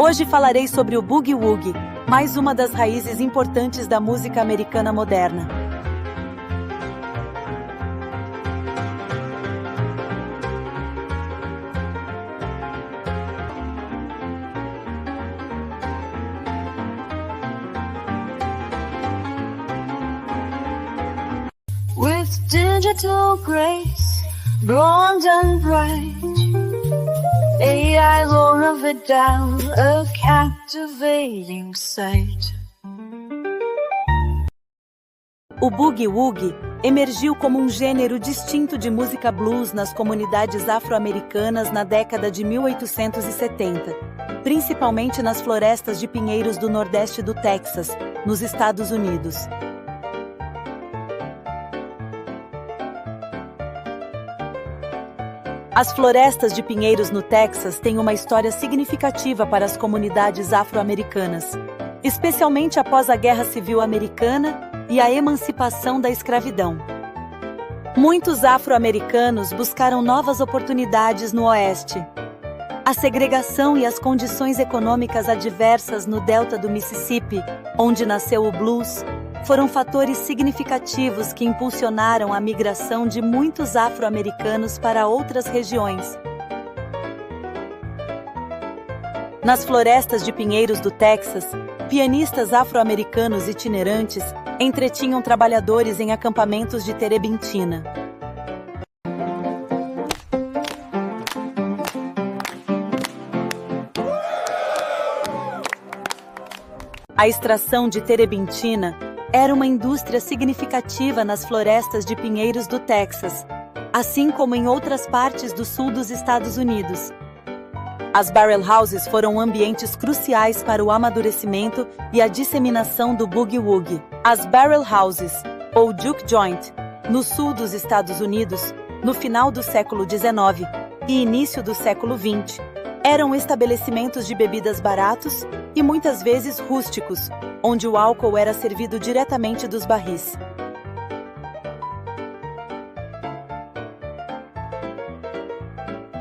Hoje falarei sobre o Boogie Woogie, mais uma das raízes importantes da música americana moderna. With digital grace, blonde and bright, AI lure it down, a captivating sight. O Boogie Woogie emergiu como um gênero distinto de música blues nas comunidades afro-americanas na década de 1870, principalmente nas florestas de pinheiros do nordeste do Texas, nos Estados Unidos. As florestas de pinheiros no Texas têm uma história significativa para as comunidades afro-americanas, especialmente após a Guerra Civil Americana e a emancipação da escravidão. Muitos afro-americanos buscaram novas oportunidades no Oeste. A segregação e as condições econômicas adversas no delta do Mississippi, onde nasceu o blues, foram fatores significativos que impulsionaram a migração de muitos afro-americanos para outras regiões. Nas florestas de pinheiros do Texas, pianistas afro-americanos itinerantes entretinham trabalhadores em acampamentos de terebintina. A extração de terebintina era uma indústria significativa nas florestas de pinheiros do Texas, assim como em outras partes do sul dos Estados Unidos. As barrel houses foram ambientes cruciais para o amadurecimento e a disseminação do Boogie Woogie. As barrel houses, ou juke joint, no sul dos Estados Unidos, no final do século XIX e início do século XX, eram estabelecimentos de bebidas baratos e muitas vezes rústicos, onde o álcool era servido diretamente dos barris.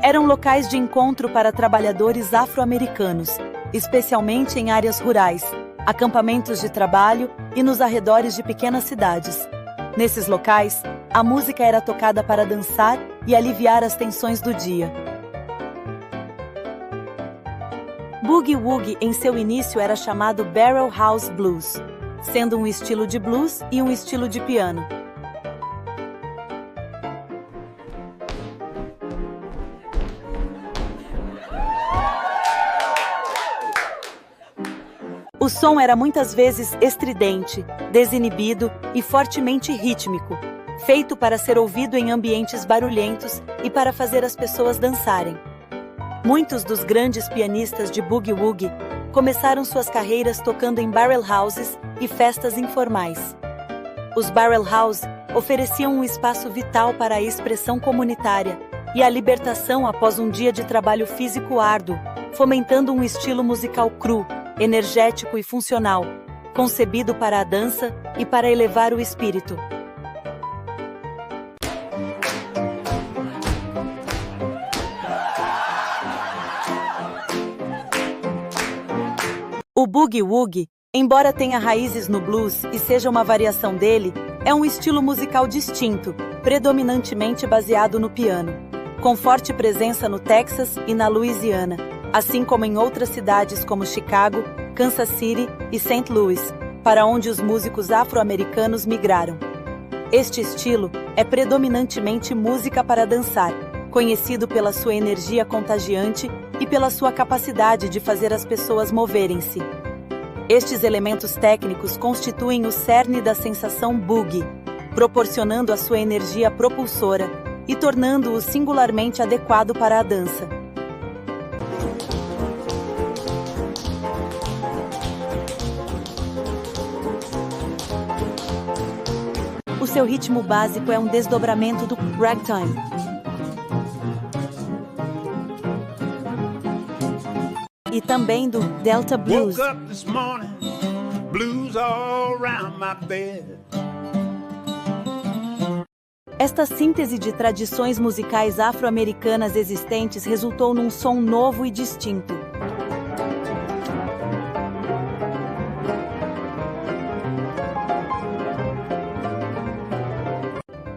Eram locais de encontro para trabalhadores afro-americanos, especialmente em áreas rurais, acampamentos de trabalho e nos arredores de pequenas cidades. Nesses locais, a música era tocada para dançar e aliviar as tensões do dia. Boogie Woogie em seu início era chamado Barrel House Blues, sendo um estilo de blues e um estilo de piano. O som era muitas vezes estridente, desinibido e fortemente rítmico, feito para ser ouvido em ambientes barulhentos e para fazer as pessoas dançarem. Muitos dos grandes pianistas de Boogie Woogie começaram suas carreiras tocando em barrel houses e festas informais. Os barrel houses ofereciam um espaço vital para a expressão comunitária e a libertação após um dia de trabalho físico árduo, fomentando um estilo musical cru, energético e funcional, concebido para a dança e para elevar o espírito. O Boogie Woogie, embora tenha raízes no blues e seja uma variação dele, é um estilo musical distinto, predominantemente baseado no piano, com forte presença no Texas e na Louisiana, assim como em outras cidades como Chicago, Kansas City e St. Louis, para onde os músicos afro-americanos migraram. Este estilo é predominantemente música para dançar, conhecido pela sua energia contagiante e pela sua capacidade de fazer as pessoas moverem-se. Estes elementos técnicos constituem o cerne da sensação boogie, proporcionando a sua energia propulsora e tornando-o singularmente adequado para a dança. O seu ritmo básico é um desdobramento do ragtime. E também do Delta Blues. Woke up this morning, blues all around my bed. Esta síntese de tradições musicais afro-americanas existentes resultou num som novo e distinto.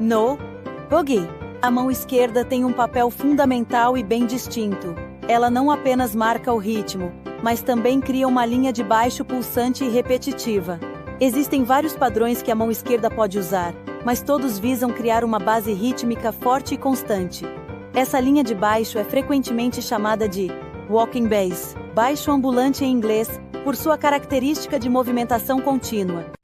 No boogie, a mão esquerda tem um papel fundamental e bem distinto. Ela não apenas marca o ritmo, mas também cria uma linha de baixo pulsante e repetitiva. Existem vários padrões que a mão esquerda pode usar, mas todos visam criar uma base rítmica forte e constante. Essa linha de baixo é frequentemente chamada de walking bass, baixo ambulante em inglês, por sua característica de movimentação contínua.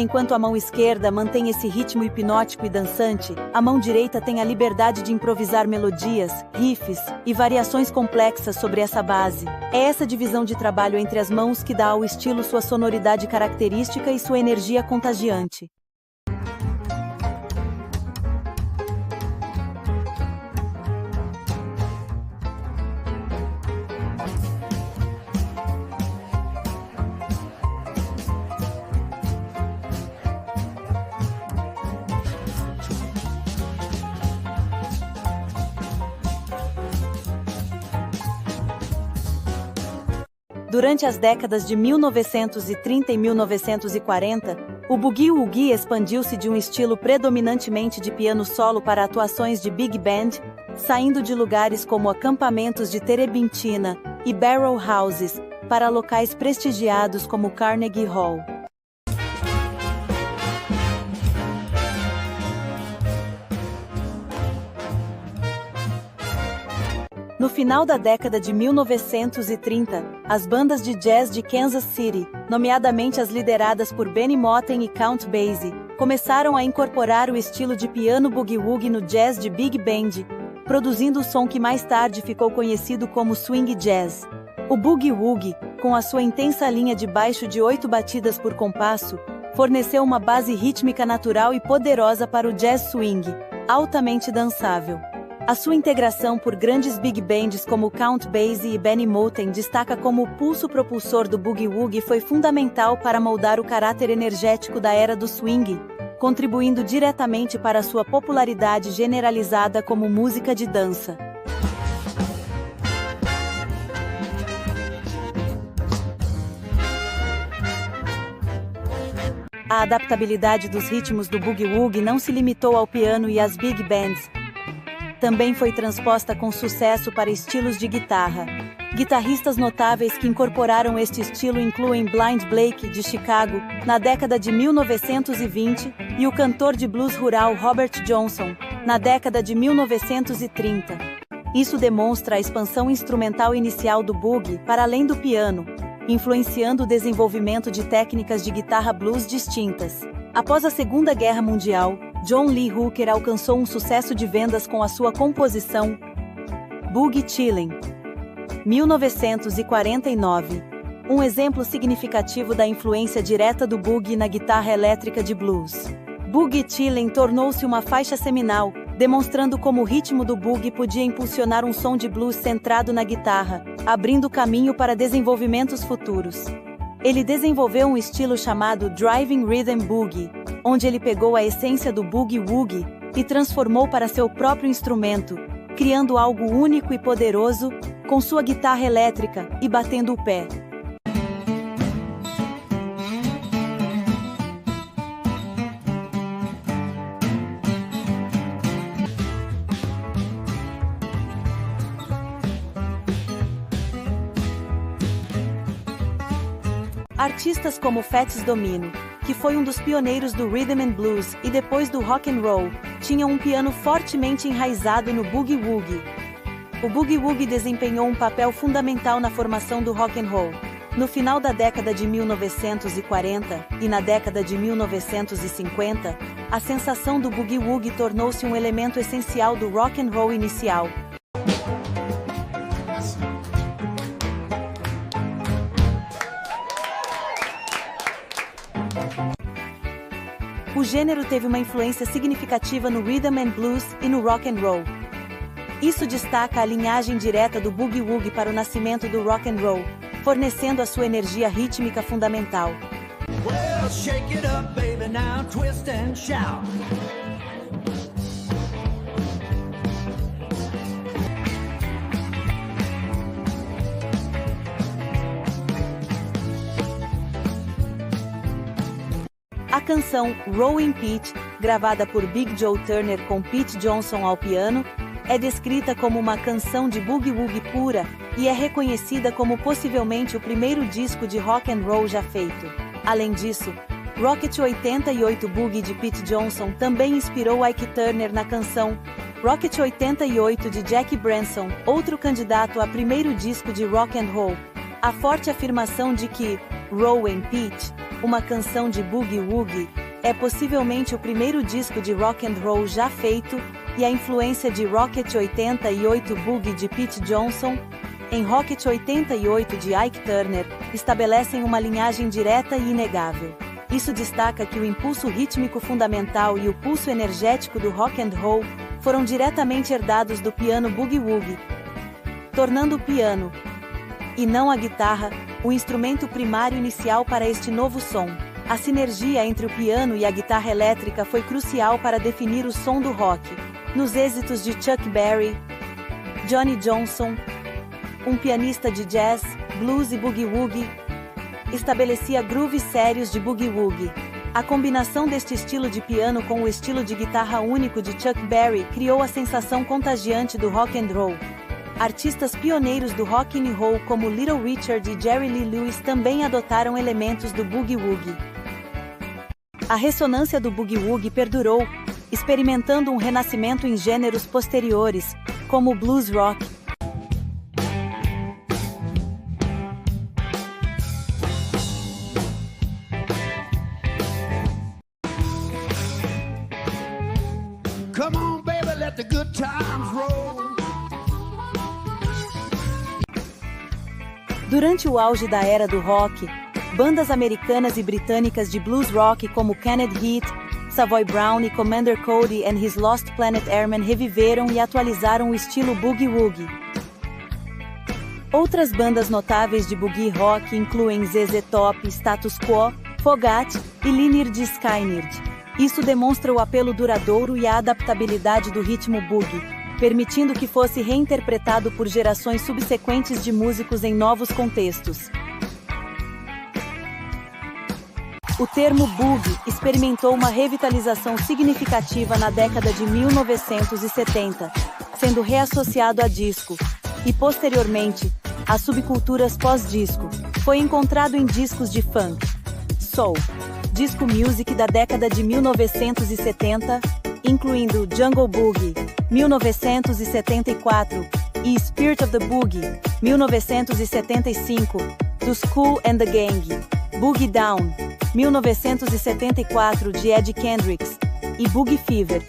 Enquanto a mão esquerda mantém esse ritmo hipnótico e dançante, a mão direita tem a liberdade de improvisar melodias, riffs e variações complexas sobre essa base. É essa divisão de trabalho entre as mãos que dá ao estilo sua sonoridade característica e sua energia contagiante. Durante as décadas de 1930 e 1940, o boogie-woogie expandiu-se de um estilo predominantemente de piano solo para atuações de big band, saindo de lugares como acampamentos de terebintina e barrel houses para locais prestigiados como Carnegie Hall. No final da década de 1930, as bandas de jazz de Kansas City, nomeadamente as lideradas por Benny Moten e Count Basie, começaram a incorporar o estilo de piano boogie-woogie no jazz de big band, produzindo o som que mais tarde ficou conhecido como swing jazz. O boogie-woogie, com a sua intensa linha de baixo de 8 batidas por compasso, forneceu uma base rítmica natural e poderosa para o jazz swing, altamente dançável. A sua integração por grandes big bands como Count Basie e Benny Moten destaca como o pulso propulsor do boogie-woogie foi fundamental para moldar o caráter energético da era do swing, contribuindo diretamente para sua popularidade generalizada como música de dança. A adaptabilidade dos ritmos do boogie-woogie não se limitou ao piano e às big bands. Também foi transposta com sucesso para estilos de guitarra. Guitarristas notáveis que incorporaram este estilo incluem Blind Blake, de Chicago, na década de 1920, e o cantor de blues rural Robert Johnson, na década de 1930. Isso demonstra a expansão instrumental inicial do boogie para além do piano, influenciando o desenvolvimento de técnicas de guitarra blues distintas. Após a Segunda Guerra Mundial, John Lee Hooker alcançou um sucesso de vendas com a sua composição Boogie Chillin', 1949, um exemplo significativo da influência direta do boogie na guitarra elétrica de blues. Boogie Chillin' tornou-se uma faixa seminal, demonstrando como o ritmo do boogie podia impulsionar um som de blues centrado na guitarra, abrindo caminho para desenvolvimentos futuros. Ele desenvolveu um estilo chamado Driving Rhythm Boogie, onde ele pegou a essência do boogie-woogie e transformou para seu próprio instrumento, criando algo único e poderoso, com sua guitarra elétrica e batendo o pé. Artistas como Fats Domino, que foi um dos pioneiros do rhythm and blues e depois do rock and roll, tinham um piano fortemente enraizado no boogie-woogie. O boogie-woogie desempenhou um papel fundamental na formação do rock and roll. No final da década de 1940 e na década de 1950, a sensação do boogie-woogie tornou-se um elemento essencial do rock and roll inicial. O gênero teve uma influência significativa no rhythm and blues e no rock and roll. Isso destaca a linhagem direta do boogie-woogie para o nascimento do rock and roll, fornecendo a sua energia rítmica fundamental. Well, shake it up, baby, now twist and shout. A canção Rowing Pete, gravada por Big Joe Turner com Pete Johnson ao piano, é descrita como uma canção de boogie-woogie pura e é reconhecida como possivelmente o primeiro disco de rock and roll já feito. Além disso, Rocket 88 Boogie de Pete Johnson também inspirou Ike Turner na canção Rocket 88 de Jackie Branson, outro candidato a primeiro disco de rock and roll. A forte afirmação de que Rowing Pete, uma canção de boogie-woogie, é possivelmente o primeiro disco de rock and roll já feito, e a influência de Rocket 88 Boogie de Pete Johnson em Rocket 88 de Ike Turner estabelecem uma linhagem direta e inegável. Isso destaca que o impulso rítmico fundamental e o pulso energético do rock and roll foram diretamente herdados do piano boogie-woogie, tornando o piano, e não a guitarra, o instrumento primário inicial para este novo som. A sinergia entre o piano e a guitarra elétrica foi crucial para definir o som do rock. Nos êxitos de Chuck Berry, Johnny Johnson, um pianista de jazz, blues e boogie-woogie, estabelecia grooves sérios de boogie-woogie. A combinação deste estilo de piano com o estilo de guitarra único de Chuck Berry criou a sensação contagiante do rock and roll. Artistas pioneiros do rock and roll como Little Richard e Jerry Lee Lewis também adotaram elementos do boogie-woogie. A ressonância do boogie-woogie perdurou, experimentando um renascimento em gêneros posteriores, como o blues rock. Come on, baby, let the good times roll. Durante o auge da era do rock, bandas americanas e britânicas de blues rock como Kenneth Heat, Savoy Brown e Commander Cody and His Lost Planet Airmen reviveram e atualizaram o estilo boogie-woogie. Outras bandas notáveis de boogie rock incluem ZZ Top, Status Quo, Fogat e Lynyrd Skynyrd. Isso demonstra o apelo duradouro e a adaptabilidade do ritmo boogie, permitindo que fosse reinterpretado por gerações subsequentes de músicos em novos contextos. O termo boogie experimentou uma revitalização significativa na década de 1970, sendo reassociado a disco, e posteriormente, a subculturas pós-disco. Foi encontrado em discos de funk, soul, disco music da década de 1970, incluindo Jungle Boogie, 1974, e Spirit of the Boogie, 1975, dos Kool and the Gang, Boogie Down, 1974, de Ed Kendricks, e Boogie Fever,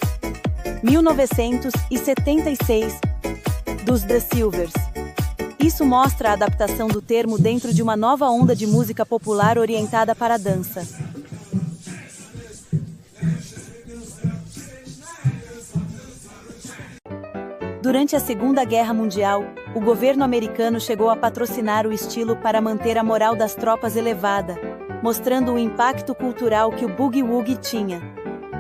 1976, dos The Silvers. Isso mostra a adaptação do termo dentro de uma nova onda de música popular orientada para a dança. Durante a Segunda Guerra Mundial, o governo americano chegou a patrocinar o estilo para manter a moral das tropas elevada, mostrando o impacto cultural que o boogie-woogie tinha.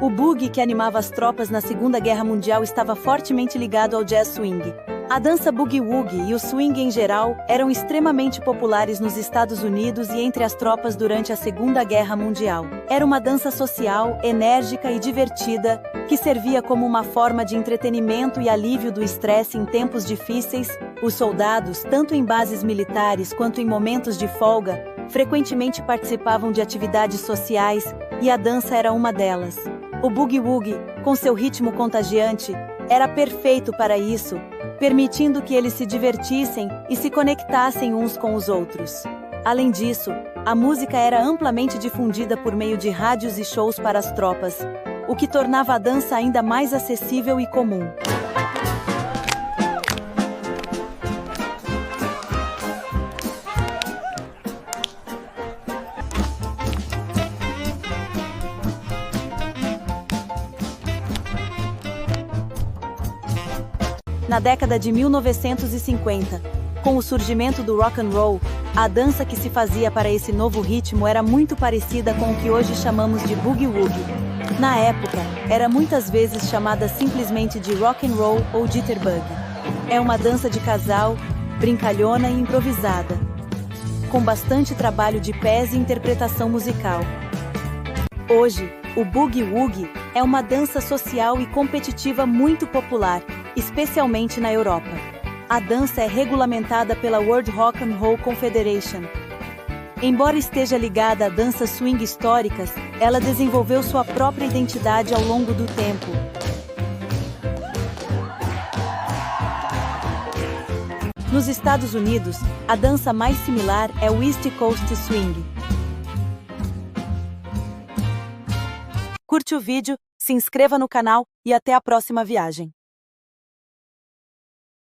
O boogie que animava as tropas na Segunda Guerra Mundial estava fortemente ligado ao jazz swing. A dança boogie-woogie e o swing em geral eram extremamente populares nos Estados Unidos e entre as tropas durante a Segunda Guerra Mundial. Era uma dança social, enérgica e divertida, que servia como uma forma de entretenimento e alívio do estresse em tempos difíceis. Os soldados, tanto em bases militares quanto em momentos de folga, frequentemente participavam de atividades sociais, e a dança era uma delas. O boogie-woogie, com seu ritmo contagiante, era perfeito para isso, permitindo que eles se divertissem e se conectassem uns com os outros. Além disso, a música era amplamente difundida por meio de rádios e shows para as tropas, o que tornava a dança ainda mais acessível e comum. Na década de 1950, com o surgimento do rock and roll, a dança que se fazia para esse novo ritmo era muito parecida com o que hoje chamamos de boogie woogie. Na época, era muitas vezes chamada simplesmente de rock and roll ou jitterbug. É uma dança de casal, brincalhona e improvisada, com bastante trabalho de pés e interpretação musical. Hoje, o boogie woogie é uma dança social e competitiva muito popular, especialmente na Europa. A dança é regulamentada pela World Rock and Roll Confederation. Embora esteja ligada a danças swing históricas, ela desenvolveu sua própria identidade ao longo do tempo. Nos Estados Unidos, a dança mais similar é o East Coast Swing. Curte o vídeo, se inscreva no canal e até a próxima viagem.